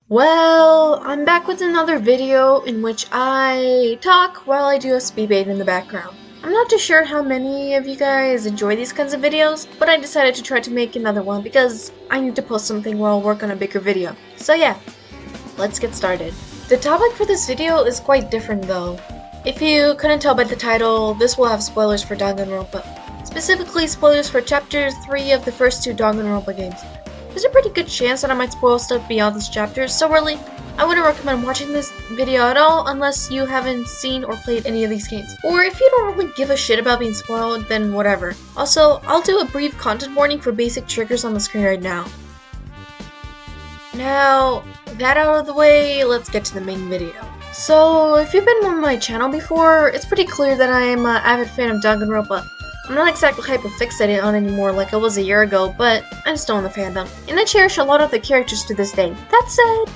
Well, I'm back with another video in which I talk while I do a speed bait in the background. I'm not too sure how many of you guys enjoy these kinds of videos, but I decided to try to make another one because I need to post something while I work on a bigger video. So yeah, let's get started. The topic for this video is quite different though. If you couldn't tell by the title, this will have spoilers for Danganronpa. Specifically spoilers for chapter 3 of the first two Danganronpa games. There's a pretty good chance that I might spoil stuff beyond these chapters, so really, I wouldn't recommend watching this video at all unless you haven't seen or played any of these games. Or if you don't really give a shit about being spoiled, then whatever. Also, I'll do a brief content warning for basic triggers on the screen right now. Now, that out of the way, let's get to the main video. So, if you've been on my channel before, it's pretty clear that I am an avid fan of Danganronpa. I'm not exactly hyper-fixated on it anymore like I was a year ago, but I'm still in the fandom. And I cherish a lot of the characters to this day. That said,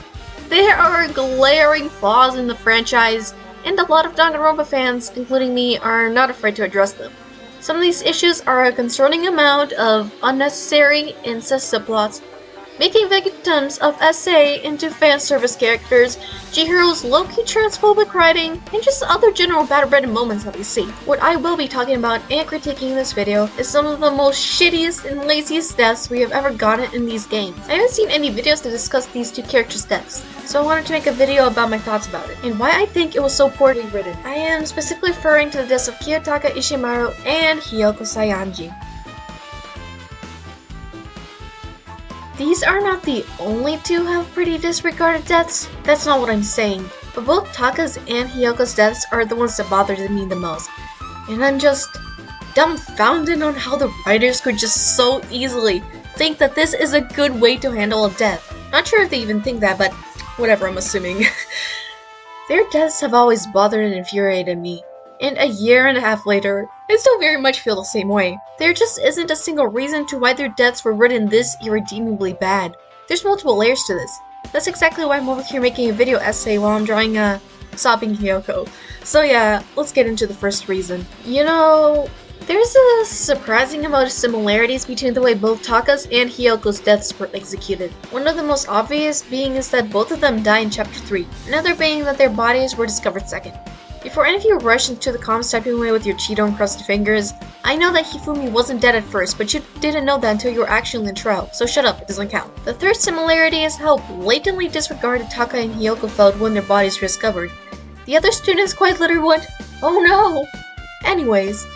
there are glaring flaws in the franchise, and a lot of Danganronpa fans, including me, are not afraid to address them. Some of these issues are a concerning amount of unnecessary incest subplots, making victims of SA into fan service characters, Chihiro's low-key transphobic writing, and just other general bad-read moments that we see. What I will be talking about and critiquing in this video is some of the most shittiest and laziest deaths we have ever gotten in these games. I haven't seen any videos to discuss these two characters' deaths, so I wanted to make a video about my thoughts about it, and why I think it was so poorly written. I am specifically referring to the deaths of Taka Ishimaru and Hiyoko Sayanji. These are not the only two who have pretty disregarded deaths, that's not what I'm saying, but both Taka's and Hiyoko's deaths are the ones that bothered me the most. And I'm just dumbfounded on how the writers could just so easily think that this is a good way to handle a death. Not sure if they even think that, but whatever, I'm assuming. Their deaths have always bothered and infuriated me. And a year and a half later, I still very much feel the same way. There just isn't a single reason to why their deaths were written this irredeemably bad. There's multiple layers to this. That's exactly why I'm over here making a video essay while I'm drawing a sobbing Hiyoko. So yeah, let's get into the first reason. You know, there's a surprising amount of similarities between the way both Taka's and Hiyoko's deaths were executed. One of the most obvious being is that both of them die in chapter 3, another being that their bodies were discovered second. Before any of you rush into the comments typing away with your Cheeto-encrusted fingers, I know that Hifumi wasn't dead at first, but you didn't know that until you were actually in the trial, so shut up, it doesn't count. The third similarity is how blatantly disregarded Taka and Hiyoko felt when their bodies were discovered. The other students quite literally went, "Oh no!" Anyways,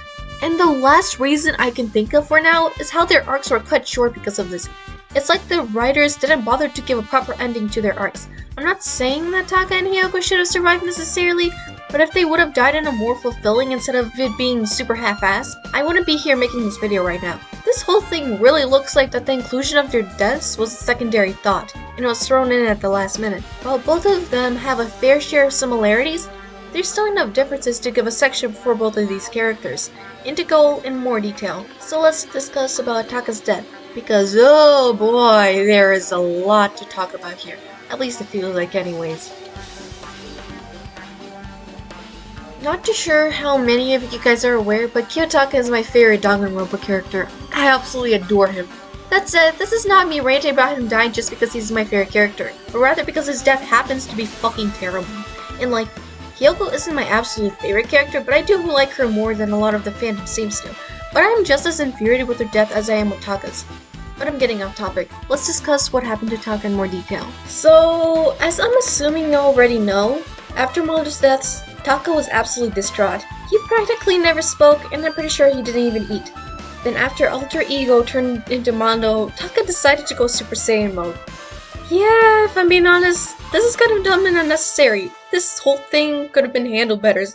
and the last reason I can think of for now is how their arcs were cut short because of this. It's like the writers didn't bother to give a proper ending to their arcs. I'm not saying that Taka and Hiyoko should have survived necessarily, but if they would have died in a more fulfilling instead of it being super half-assed, I wouldn't be here making this video right now. This whole thing really looks like that the inclusion of their deaths was a secondary thought, and was thrown in at the last minute. While both of them have a fair share of similarities, there's still enough differences to give a section for both of these characters, and to go in more detail. So let's discuss about Taka's death, because oh boy, there is a lot to talk about here. At least it feels like anyways. Not too sure how many of you guys are aware, but Taka is my favorite Danganronpa character. I absolutely adore him. That said, this is not me ranting about him dying just because he's my favorite character, but rather because his death happens to be fucking terrible. And like, Hiyoko isn't my absolute favorite character, but I do like her more than a lot of the fandom seems to. But I am just as infuriated with her death as I am with Taka's. But I'm getting off topic. Let's discuss what happened to Taka in more detail. So, as I'm assuming you already know, after Mulder's deaths, Taka was absolutely distraught. He practically never spoke, and I'm pretty sure he didn't even eat. Then after Alter Ego turned into Mondo, Taka decided to go Super Saiyan mode. Yeah, if I'm being honest, this is kind of dumb and unnecessary. This whole thing could have been handled better.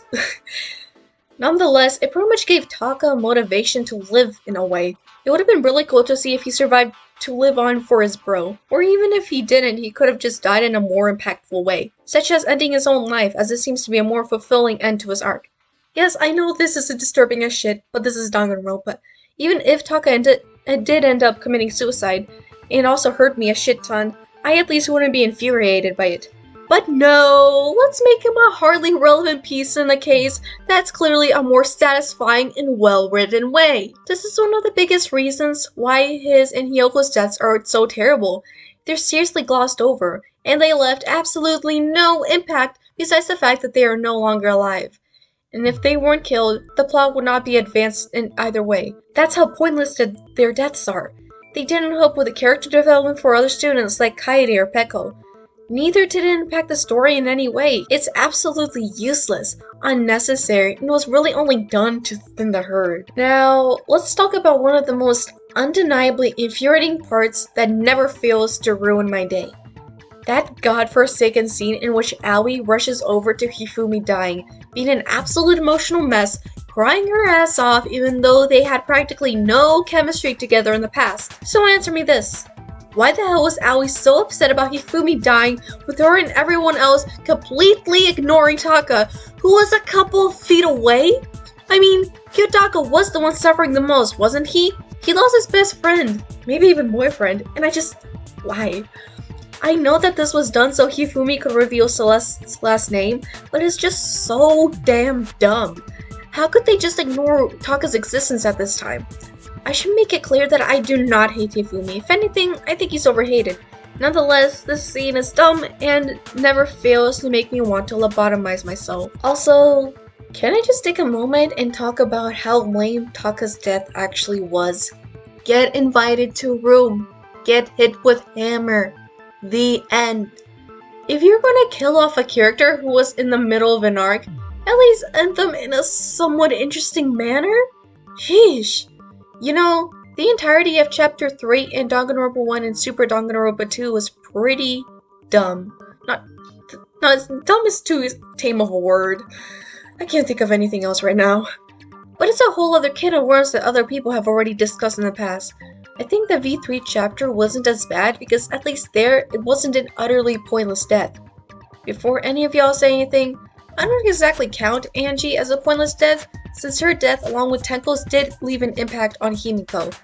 Nonetheless, it pretty much gave Taka a motivation to live in a way. It would have been really cool to see if he survived to live on for his bro. Or even if he didn't, he could have just died in a more impactful way, such as ending his own life, as it seems to be a more fulfilling end to his arc. Yes, I know this is disturbing as shit, but this is Danganronpa. Even if Taka did end up committing suicide, and also hurt me a shit ton, I at least wouldn't be infuriated by it. But no, let's make him a hardly relevant piece in the case that's clearly a more satisfying and well-written way. This is one of the biggest reasons why his and Hiyoko's deaths are so terrible. They're seriously glossed over, and they left absolutely no impact besides the fact that they are no longer alive. And if they weren't killed, the plot would not be advanced in either way. That's how pointless their deaths are. They didn't help with the character development for other students like Kaede or Peko. Neither did it impact the story in any way. It's absolutely useless, unnecessary, and was really only done to thin the herd. Now, let's talk about one of the most undeniably infuriating parts that never fails to ruin my day. That godforsaken scene in which Aoi rushes over to Hifumi dying, being an absolute emotional mess, crying her ass off even though they had practically no chemistry together in the past. So answer me this. Why the hell was Aoi so upset about Hifumi dying with her and everyone else completely ignoring Taka, who was a couple of feet away? I mean, Hyotaka was the one suffering the most, wasn't he? He lost his best friend, maybe even boyfriend, and why? I know that this was done so Hifumi could reveal Celeste's last name, but it's just so damn dumb. How could they just ignore Taka's existence at this time? I should make it clear that I do not hate Hifumi. If anything, I think he's overhated. Nonetheless, this scene is dumb and never fails to make me want to lobotomize myself. Also, can I just take a moment and talk about how lame Taka's death actually was? Get invited to room. Get hit with hammer. The end. If you're gonna kill off a character who was in the middle of an arc, at least end them in a somewhat interesting manner? Sheesh. You know, the entirety of Chapter 3 in Danganronpa 1 and Super Danganronpa 2 was pretty dumb. Dumb is too tame of a word. I can't think of anything else right now. But it's a whole other can of worms that other people have already discussed in the past. I think the V3 chapter wasn't as bad because at least there, it wasn't an utterly pointless death. Before any of y'all say anything, I don't exactly count Angie as a pointless death, since her death along with Tenko's did leave an impact on Himiko.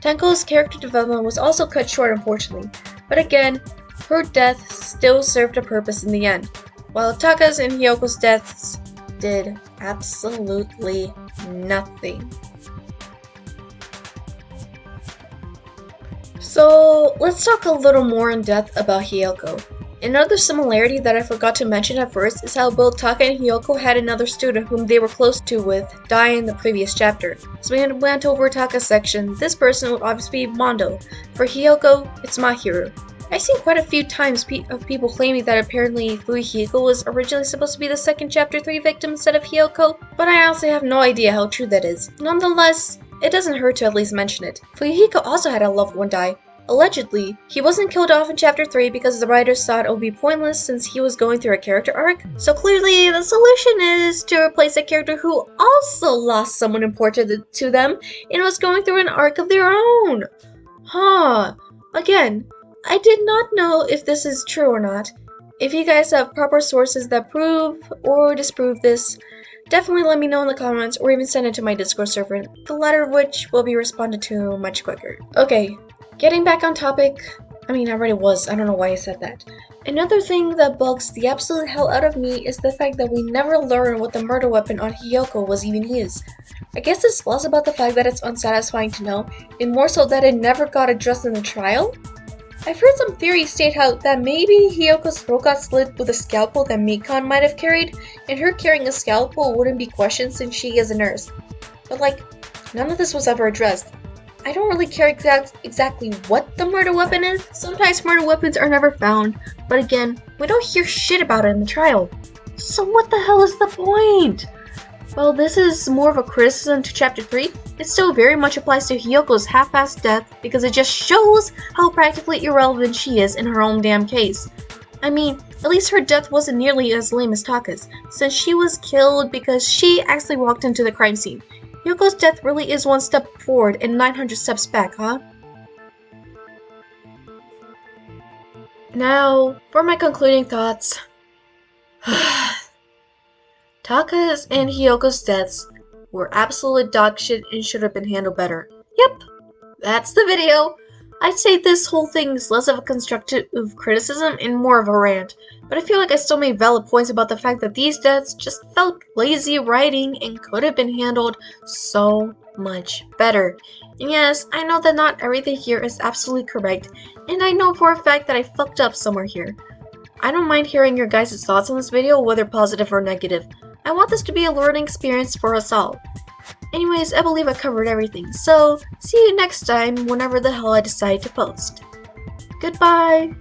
Tenko's character development was also cut short unfortunately, but again, her death still served a purpose in the end, while Taka's and Hiyoko's deaths did absolutely nothing. So let's talk a little more in depth about Hiyoko. Another similarity that I forgot to mention at first is how both Taka and Hiyoko had another student whom they were close to with die in the previous chapter. So we went over Taka's section. This person would obviously be Mondo. For Hiyoko, it's Mahiru. I've seen quite a few times of people claiming that apparently Hiyoko was originally supposed to be the second chapter 3 victim instead of Hiyoko, but I honestly have no idea how true that is. Nonetheless, it doesn't hurt to at least mention it. Hiyoko also had a loved one die. Allegedly, he wasn't killed off in Chapter 3 because the writers thought it would be pointless since he was going through a character arc, so clearly the solution is to replace a character who also lost someone important to them and was going through an arc of their own. Again, I did not know if this is true or not. If you guys have proper sources that prove or disprove this, definitely let me know in the comments or even send it to my Discord server, the latter of which will be responded to much quicker. Okay. Getting back on topic, I already was, I don't know why I said that. Another thing that bugs the absolute hell out of me is the fact that we never learn what the murder weapon on Hiyoko was even used. I guess it's less about the fact that it's unsatisfying to know, and more so that it never got addressed in the trial. I've heard some theories state that maybe Hiyoko's throat got slit with a scalpel that Mikon might have carried, and her carrying a scalpel wouldn't be questioned since she is a nurse. But none of this was ever addressed. I don't really care exactly what the murder weapon is. Sometimes murder weapons are never found, but again, we don't hear shit about it in the trial. So what the hell is the point? While this is more of a criticism to Chapter 3, it still very much applies to Hiyoko's half-assed death because it just shows how practically irrelevant she is in her own damn case. At least her death wasn't nearly as lame as Taka's, since she was killed because she actually walked into the crime scene. Hiyoko's death really is one step forward and 900 steps back, huh? Now, for my concluding thoughts. Taka's and Hiyoko's deaths were absolute dog shit and should have been handled better. Yep, that's the video. I'd say this whole thing is less of a constructive criticism and more of a rant, but I feel like I still made valid points about the fact that these deaths just felt lazy writing and could have been handled so much better. And yes, I know that not everything here is absolutely correct, and I know for a fact that I fucked up somewhere here. I don't mind hearing your guys' thoughts on this video, whether positive or negative. I want this to be a learning experience for us all. Anyways, I believe I covered everything, so see you next time whenever the hell I decide to post. Goodbye!